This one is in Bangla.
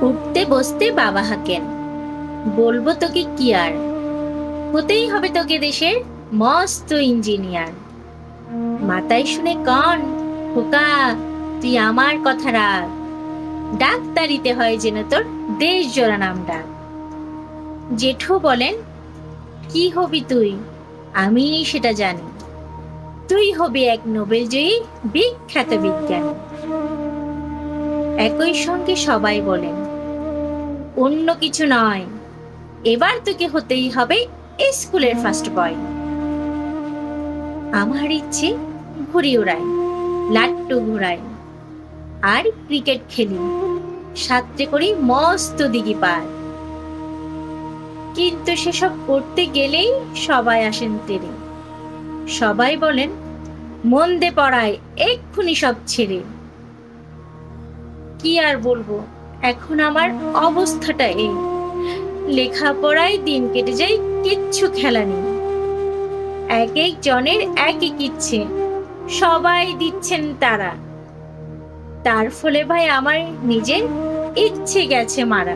উঠতে বসতে বাবা হাঁকেন, বলবো তোকে কি আর, হতেই হবে তোকে দেশের মস্ত ইঞ্জিনিয়ার। মাথায় শুনে কন, খোকা তুই আমার কথা রাখ, ডাক্তারিতে হয় যেন তোর দেশ জোড়া নাম ডাক। জেঠু বলেন, কি হবি তুই, আমি সেটা জানি, তুই হবি এক নোবেলজয়ী বিখ্যাত বিজ্ঞানী। একই সঙ্গে সবাই বলেন, অন্য কিছু নয়, এবার তোকে হতেই হবে স্কুলের ফার্স্ট বয়। আমার ইচ্ছে ঘুড়ি উড়াই, লাট্টু ঘুরাই, আর ক্রিকেট খেলি, সাথে করি মস্ত দিঘি পার। কিন্তু সেসব করতে গেলেই সবাই আসেন তেরে, সবাই বলেন, মন দে পড়ায় এক্ষুনি সব ছেড়ে। কি আর বলবো, এখন আমার অবস্থাটা এই, লেখাপড়ায় দিন কেটে যায়, কিচ্ছু খেলা নেই। এক এক জনের এক এক ইচ্ছে, সবাই দিচ্ছেন তারা, তার ফলে ভাই আমার নিজের ইচ্ছে গেছে মারা।